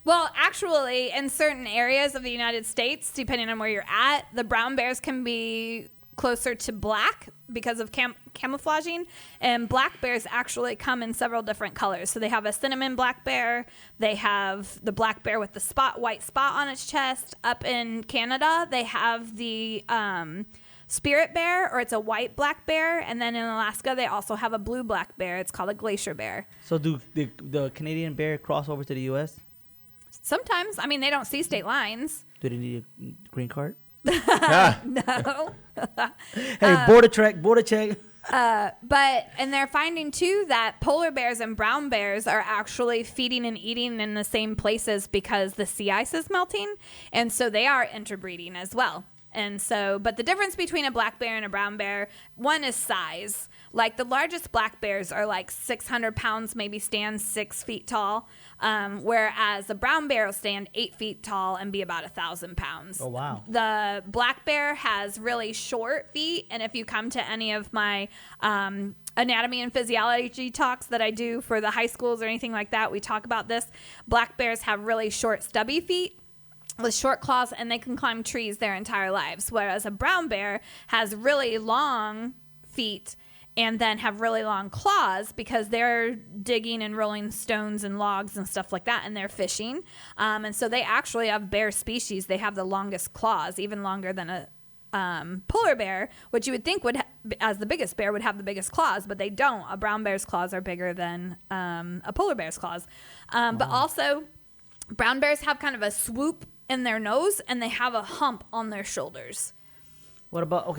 Well, actually, in certain areas of the United States, depending on where you're at, the brown bears can be closer to black because of camouflaging, and black bears actually come in several different colors. So they have a cinnamon black bear, they have the black bear with the white spot on its chest. Up in Canada, they have the spirit bear, or it's a white black bear, and then in Alaska, they also have a blue black bear. It's called a glacier bear. So do the Canadian bear cross over to the U.S.? Sometimes, I mean, they don't see state lines. Do they need a green card? No. Hey, border check. And they're finding too that polar bears and brown bears are actually feeding and eating in the same places because the sea ice is melting, and so they are interbreeding as well. And so, but the difference between a black bear and a brown bear, one is size. Like the largest black bears are like 600 pounds, maybe stand 6 feet tall, whereas the brown bear will stand 8 feet tall and be about 1,000 pounds. Oh, wow. The black bear has really short feet, and if you come to any of my anatomy and physiology talks that I do for the high schools or anything like that, we talk about this. Black bears have really short, stubby feet with short claws, and they can climb trees their entire lives, whereas a brown bear has really long feet and then have really long claws because they're digging and rolling stones and logs and stuff like that, and they're fishing. And so they actually have bear species. They have the longest claws, even longer than polar bear, which you would think as the biggest bear would have the biggest claws, but they don't. A brown bear's claws are bigger than a polar bear's claws. But also, brown bears have kind of a swoop in their nose, and they have a hump on their shoulders. What about,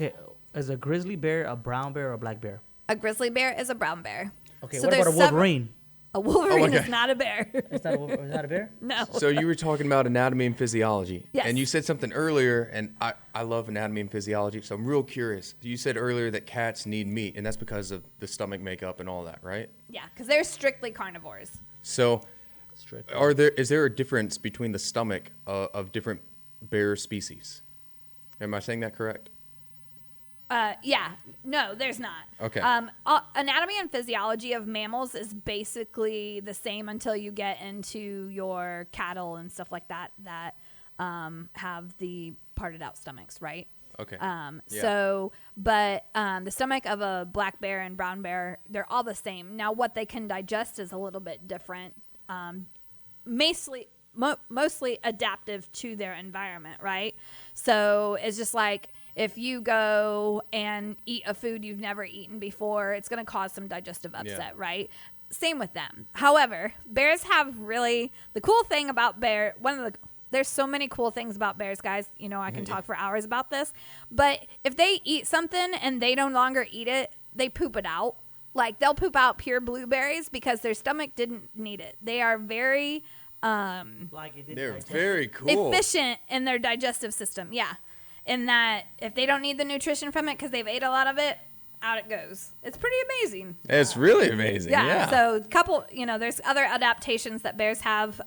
is a grizzly bear a brown bear or a black bear? A grizzly bear is a brown bear. Okay, So what about a there's wolverine? A wolverine Okay. is not a bear. It's not a bear? No. So you were talking about anatomy and physiology. Yes. And you said something earlier, and I love anatomy and physiology, so I'm real curious. You said earlier that cats need meat, and that's because of the stomach makeup and all that, right? Yeah, because they're strictly carnivores. So Strict. is there a difference between the stomach of different bear species? Am I saying that correct? Yeah, no, there's not. Okay. Anatomy and physiology of mammals is basically the same until you get into your cattle and stuff like that have the parted out stomachs, right? Okay. Yeah. So, but the stomach of a black bear and brown bear, they're all the same. Now, what they can digest is a little bit different, mostly adaptive to their environment, right? So it's just like if you go and eat a food you've never eaten before, it's going to cause some digestive upset, right? Same with them. However, bears have really the cool thing about there's so many cool things about bears, guys. You know, I can talk for hours about this. But if they eat something and they no longer eat it, they poop it out. Like they'll poop out pure blueberries because their stomach didn't need it. They are very They're very cool. efficient in their digestive system. Yeah. In that if they don't need the nutrition from it because they've ate a lot of it, out it goes. It's pretty amazing. It's really amazing. Yeah. So there's other adaptations that bears have.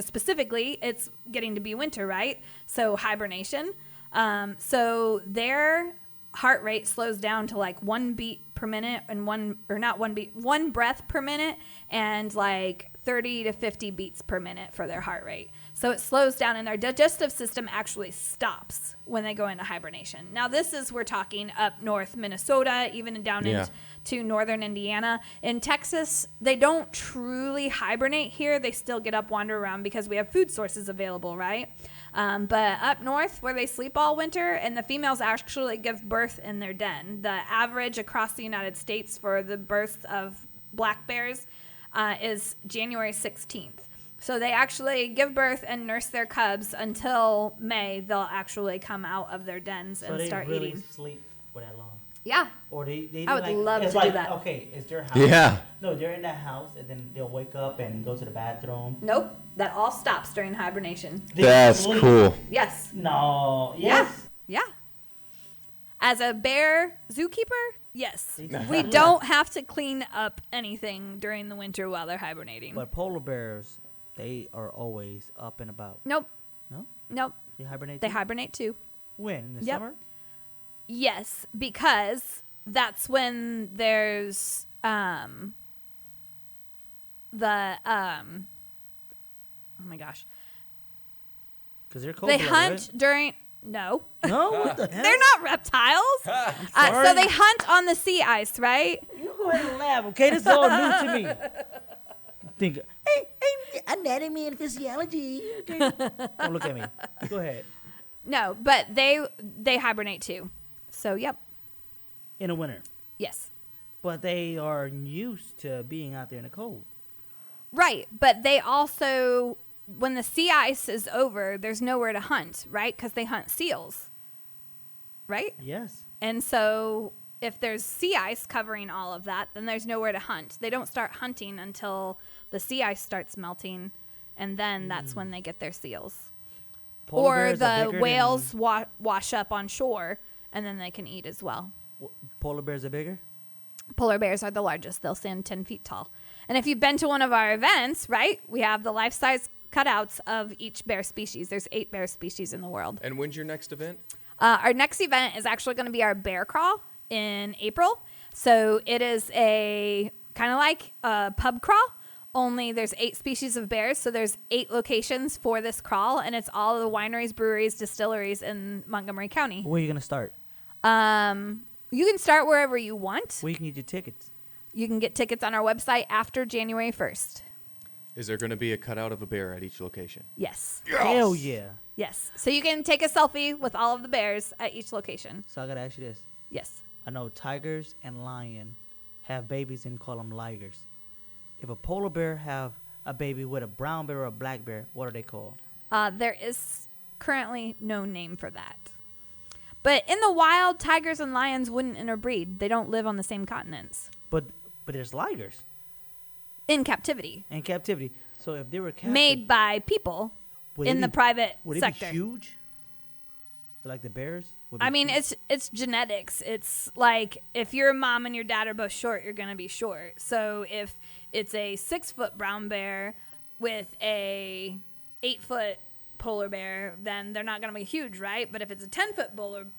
Specifically, it's getting to be winter, right? So hibernation. So their heart rate slows down to like 1 beat per minute and one breath per minute and like 30 to 50 beats per minute for their heart rate. So it slows down and their digestive system actually stops when they go into hibernation. Now we're talking up north Minnesota, even down into northern Indiana. In Texas, they don't truly hibernate here. They still get up, wander around because we have food sources available, right? But up north where they sleep all winter and the females actually give birth in their den. The average across the United States for the births of black bears is January 16th. So they actually give birth and nurse their cubs until May. They'll actually come out of their dens and start really eating. Sleep for that long? Yeah. Or they I would love to do that. Okay, is their house? Yeah. No, they're in that house and then they'll wake up and go to the bathroom. Nope. That all stops during hibernation. That's sleep. cool. Yes. No. Yes. Yeah. As a bear zookeeper, yes. We don't have to clean up anything during the winter while they're hibernating. But polar bears, they are always up and about. Nope. No? Nope. They hibernate They too? hibernate too. When? In the Yep. summer? Yes, because that's when there's oh my gosh. Because they're cold. They hunt during no. No? What the hell? They're not reptiles. sorry. So they hunt on the sea ice, right? You go ahead and laugh, okay? This is all new to me. Think, hey, anatomy and physiology. Okay. Don't look at me. Go ahead. No, but they hibernate too. So, yep. In the winter. Yes. But they are used to being out there in the cold. Right, but they also when the sea ice is over, there's nowhere to hunt, right? Cuz they hunt seals. Right? Yes. And so if there's sea ice covering all of that, then there's nowhere to hunt. They don't start hunting until the sea ice starts melting, and then that's when they get their seals. Polar Or bears are the bigger whales wash up on shore, and then they can eat as well. Polar bears are bigger? Polar bears are the largest. They'll stand 10 feet tall. And if you've been to one of our events, right, we have the life-size cutouts of each bear species. There's 8 bear species in the world. And when's your next event? Our next event is actually going to be our bear crawl in April. So it is a kind of like a pub crawl, only there's 8 species of bears. So there's 8 locations for this crawl, and it's all the wineries, breweries, distilleries in Montgomery County. Where are you going to start? You can start wherever you want. Where you can get your tickets? You can get tickets on our website after January 1st. Is there going to be a cutout of a bear at each location? Yes. Hell yeah. Yes. So you can take a selfie with all of the bears at each location. So I gotta ask you this. Yes. I know tigers and lion have babies and call them ligers. If a polar bear have a baby with a brown bear or a black bear, what are they called? There is currently no name for that. But in the wild, tigers and lions wouldn't interbreed. They don't live on the same continents. But there's ligers In captivity. in captivity. So if they were captive, Made by people would in they the be- private would sector. it be huge? Like the bears? Would be I mean, huge? it's genetics. It's like if your mom and your dad are both short, you're going to be short. So if it's a 6-foot brown bear with a 8-foot polar bear, then they're not going to be huge, right? But if it's a 10-foot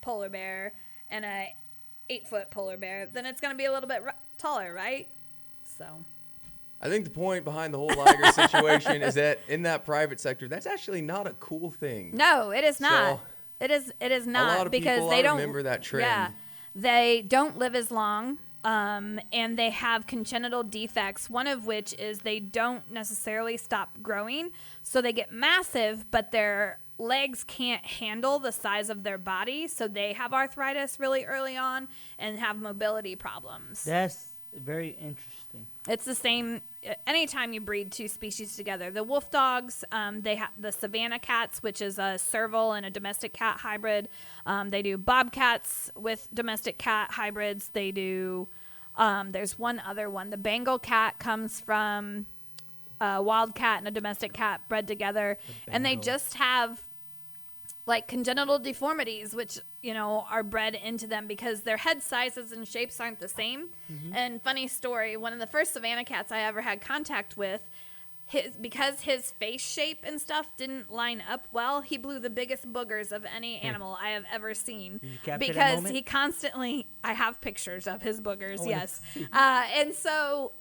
polar bear and a 8-foot polar bear, then it's going to be a little bit taller, right? So I think the point behind the whole liger situation is that in that private sector, that's actually not a cool thing. no, it is not. So, It is not lot of because people, they I don't remember that trend. Yeah, they don't live as long, and they have congenital defects. One of which is they don't necessarily stop growing, so they get massive, but their legs can't handle the size of their body, so they have arthritis really early on and have mobility problems. That's very interesting. It's the same anytime you breed two species together. The wolf dogs, they have the Savannah cats, which is a serval and a domestic cat hybrid. They do bobcats with domestic cat hybrids. They do, there's one other one. The Bengal cat comes from a wild cat and a domestic cat bred together. And they Bengal. just have like congenital deformities, which, are bred into them because their head sizes and shapes aren't the same. And funny story, one of the first Savannah cats I ever had contact with, because his face shape and stuff didn't line up well, he blew the biggest boogers of any animal I have ever seen. Did you capture that Because moment? he constantly, I have pictures of his boogers, wanna yes. see. And so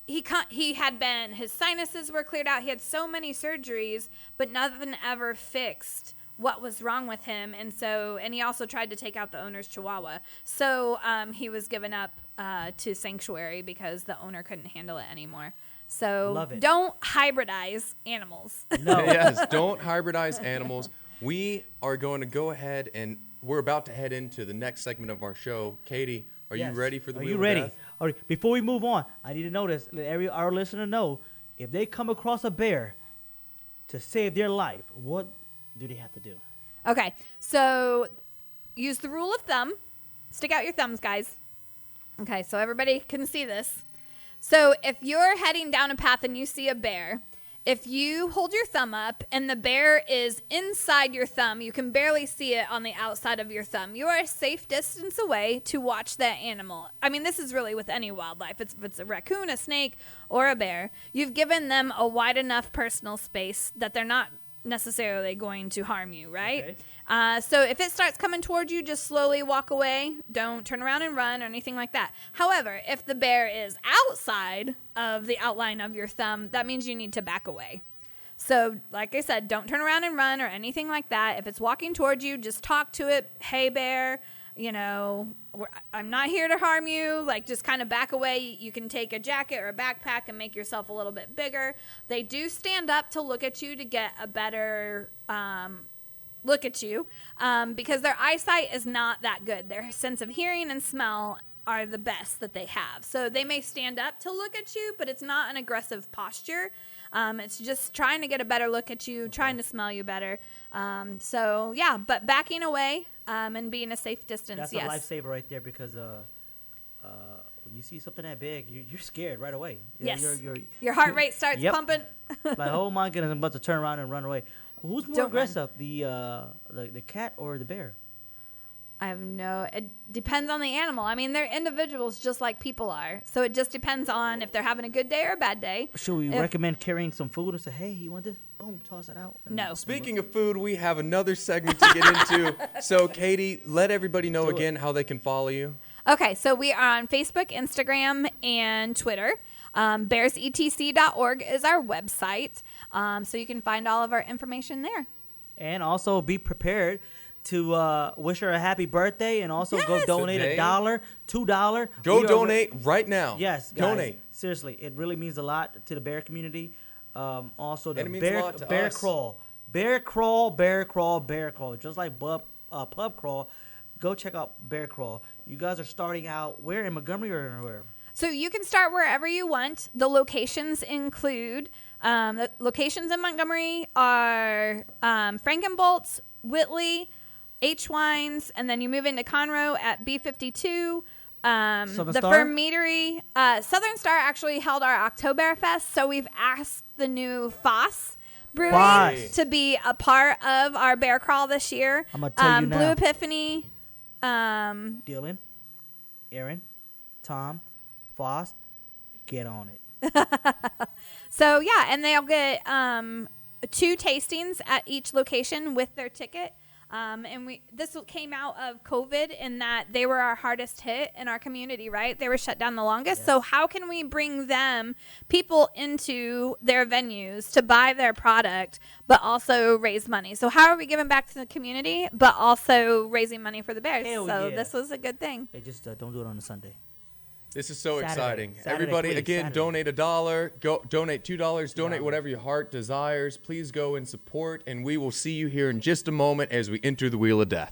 he had been, his sinuses were cleared out. He had so many surgeries, but nothing ever fixed what was wrong with him. And he also tried to take out the owner's chihuahua. So he was given up to sanctuary because the owner couldn't handle it anymore. So Love it. don't hybridize animals. No. Yes, don't hybridize animals. We are going to go ahead and we're about to head into the next segment of our show. Katie, are you Yes. ready for the Are Wheel you of ready? Death? All right, before we move on, I need to know this. Let our listener know if they come across a bear to save their life, what do they have to do? Okay, so use the rule of thumb. Stick out your thumbs, guys. Okay, so everybody can see this. So if you're heading down a path and you see a bear, if you hold your thumb up and the bear is inside your thumb, you can barely see it on the outside of your thumb. You are a safe distance away to watch that animal. I mean, this is really with any wildlife. If it's a raccoon, a snake, or a bear, you've given them a wide enough personal space that they're not necessarily going to harm you, right? Okay. So if it starts coming towards you, just slowly walk away. Don't turn around and run or anything like that. However, if the bear is outside of the outline of your thumb, that means you need to back away. So like I said, don't turn around and run or anything like that. If it's walking towards you, just talk to it. Hey, bear, I'm not here to harm you. Like, just kind of back away. You can take a jacket or a backpack and make yourself a little bit bigger. They do stand up to look at you to get a better look at you because their eyesight is not that good. Their sense of hearing and smell are the best that they have. So they may stand up to look at you, but it's not an aggressive posture. It's just trying to get a better look at you, trying to smell you better. But backing away and being a safe distance, That's yes. a lifesaver right there because when you see something that big, you're scared right away. Yes. You're Your heart rate starts Yep. pumping. like, oh my goodness, I'm about to turn around and run away. Who's more Don't run. aggressive, the cat or the bear? It depends on the animal. I mean, they're individuals just like people are. So it just depends on if they're having a good day or a bad day. Should we If- recommend carrying some food and say, hey, you want this? Boom, toss it out. And No. Speaking of food, we have another segment to get into. So, Katie, let everybody know Do it. again how they can follow you. Okay, so we are on Facebook, Instagram, and Twitter. BearsETC.org is our website. So you can find all of our information there. And also be prepared to wish her a happy birthday and also go Yes. donate Today? $1, $2. Go We are- donate right now. Yes, guys, Donate. Seriously, it really means a lot to the bear community. Also, the And it means a lot to bear us. crawl, just like pub crawl. Go check out bear crawl. You guys are starting out where, in Montgomery or where? So you can start wherever you want. The locations include the locations in Montgomery are Frankenbolt's, Whitley, H Wines, and then you move into Conroe at B52. Southern The Star? Firm Meadery. Southern Star actually held our Oktoberfest, so we've asked the new Foss Brewing Foss. to be a part of our bear crawl this year. I'm gonna tell you Blue now. Epiphany. Dylan, Aaron, Tom, Foss, get on it. So yeah, and they'll get 2 tastings at each location with their ticket. And this came out of COVID in that they were our hardest hit in our community, right? They were shut down the longest. Yes. So how can we bring people into their venues to buy their product, but also raise money? So how are we giving back to the community, but also raising money for the Bears? Hell So yeah. this was a good thing. Hey, just don't do it on a Sunday. This is so Saturday. exciting. Saturday, Everybody, please, again, Saturday. donate $1, go donate $2, donate $2. whatever your heart desires. Please go and support, and we will see you here in just a moment as we enter the Wheel of Death.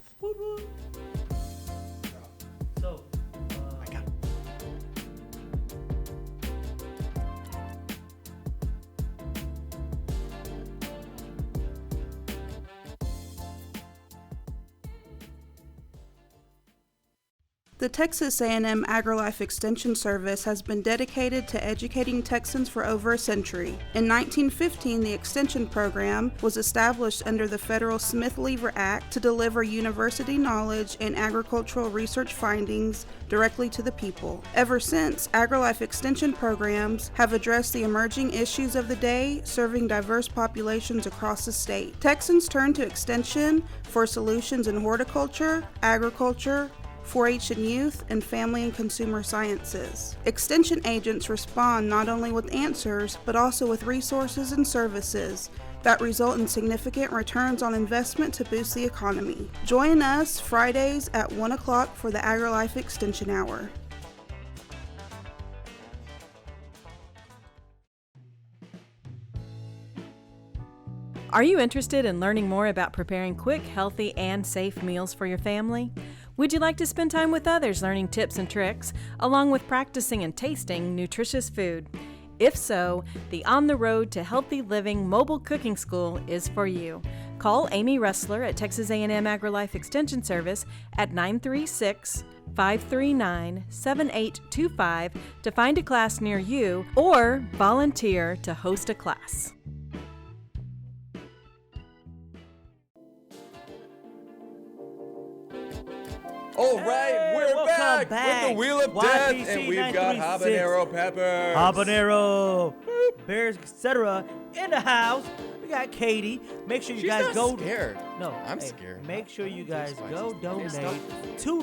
So, The Texas A&M AgriLife Extension Service has been dedicated to educating Texans for over a century. In 1915, the Extension Program was established under the federal Smith-Lever Act to deliver university knowledge and agricultural research findings directly to the people. Ever since, AgriLife Extension programs have addressed the emerging issues of the day, serving diverse populations across the state. Texans turn to Extension for solutions in horticulture, agriculture, 4-H and youth, and family and consumer sciences. Extension agents respond not only with answers, but also with resources and services that result in significant returns on investment to boost the economy. Join us Fridays at 1 o'clock for the AgriLife Extension Hour. Are you interested in learning more about preparing quick, healthy, and safe meals for your family? Would you like to spend time with others learning tips and tricks, along with practicing and tasting nutritious food? If so, the On the Road to Healthy Living Mobile Cooking School is for you. Call Amy Ressler at Texas A&M AgriLife Extension Service at 936-539-7825 to find a class near you or volunteer to host a class. All right, Hey, we're welcome back with the Wheel of YPC Death, and we've got 936. habanero peppers. habanero, bears, etc. in the house. We got Katie. Make sure you She's guys not go. scared. No, I'm hey, scared. Make sure you guys Spicy go stuff. donate It's stuff.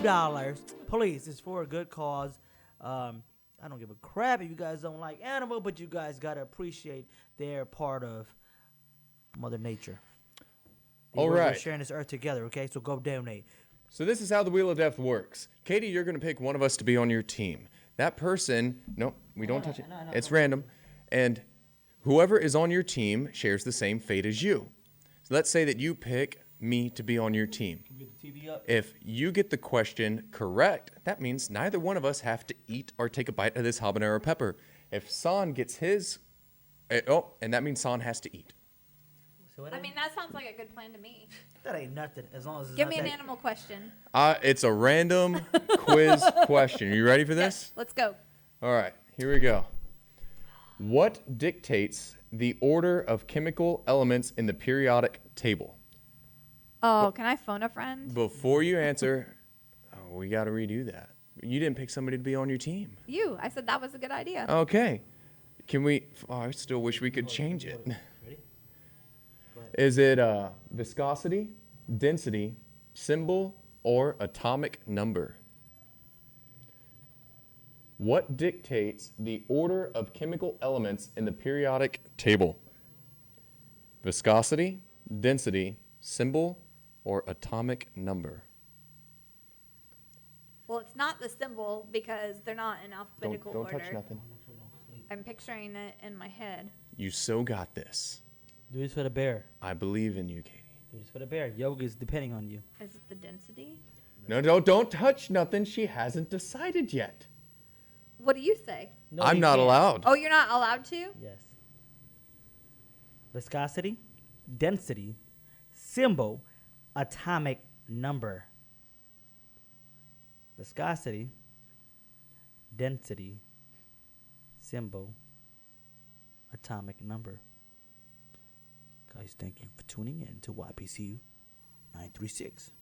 $2. Please, it's for a good cause. I don't give a crap if you guys don't like animal, but you guys gotta appreciate they're part of Mother Nature. All We're right. sharing this earth together. Okay, so go donate. So this is how the Wheel of Death works. Katie, you're going to pick one of us to be on your team. That person, no, we don't touch it. It's random. And whoever is on your team shares the same fate as you. So let's say that you pick me to be on your team. If you get the question correct, that means neither one of us have to eat or take a bite of this habanero pepper. If San gets his, and that means San has to eat. I mean, that sounds like a good plan to me. That ain't nothing as long as it's Give not me an that- animal question. It's a random quiz question. Are you ready for this? Yes, let's go. All right, here we go. What dictates the order of chemical elements in the periodic table? Oh, can I phone a friend? Before you answer, we got to redo that. You didn't pick somebody to be on your team. You. I said that was a good idea. Okay. Can we? I still wish we could change it. Is it viscosity, density, symbol, or atomic number? What dictates the order of chemical elements in the periodic table? Viscosity, density, symbol, or atomic number? Well, it's not the symbol because they're not in alphabetical Don't order. touch nothing. I'm picturing it in my head. You so got this. Do this for the bear. I believe in you, Katie. Do this for the bear. Yoga is depending on you. Is it the density? No, don't touch nothing. She hasn't decided yet. What do you say? No, I'm you not can't. allowed. Oh, you're not allowed to? Yes. Viscosity, density, symbol, atomic number. Viscosity, density, symbol, atomic number. Guys, thank you for tuning in to YPC 936.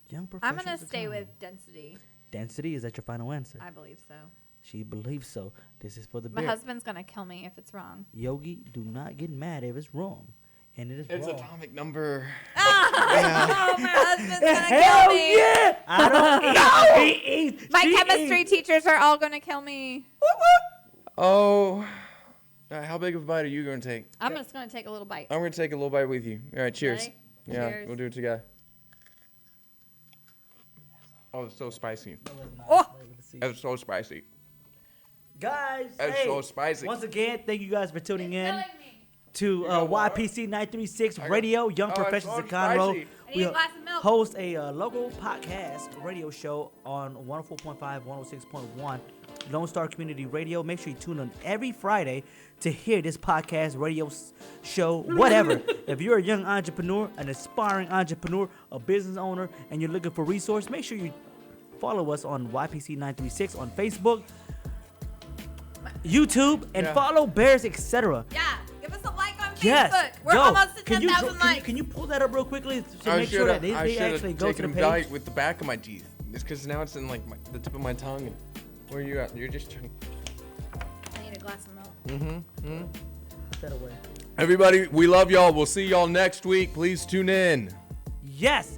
Young I'm professionals. going to of stay Conroe. with density. Density. Is that your final answer? I believe so. She believes so. This is for the My bear. husband's going to kill me if it's wrong. Yogi, do not get mad if it's wrong. And it is It's wrong. atomic number. Oh, my husband's going to Hell kill me. yeah! I don't eat. My chemistry teachers are all going to kill me. Oh. How big of a bite are you going to take? I'm just going to take a little bite. I'm going to take a little bite with you. All right, cheers. Ready? Yeah, Cheers. we'll do it together. Oh, it's so spicy. Oh, It's so spicy. Guys, That's hey, so spicy. once again, thank you guys for tuning in killing me. to know what? YPC 936 Radio, Young Oh, Professionals it's of so Conroe. spicy. I need a glass of milk. host a local podcast radio show on 104.5, 106.1 Lone Star Community Radio. Make sure you tune in every Friday to hear this podcast, radio show, whatever. If you're a young entrepreneur, an aspiring entrepreneur, a business owner, and you're looking for resource, make sure you follow us on YPC936 on Facebook, YouTube, and Yeah. follow Bears, etc. Yeah, give us a like on Yes, Facebook. We're go. almost at Can you 10,000 likes. Can you pull that up real quickly to I make sure that should've- I they should've actually go to taken the a page? bite with the back of my teeth. It's because now it's in like the tip of my tongue. And where are you at? You're just trying. I need a glass of milk. Put that away. Everybody, we love y'all. We'll see y'all next week. Please tune in. Yes,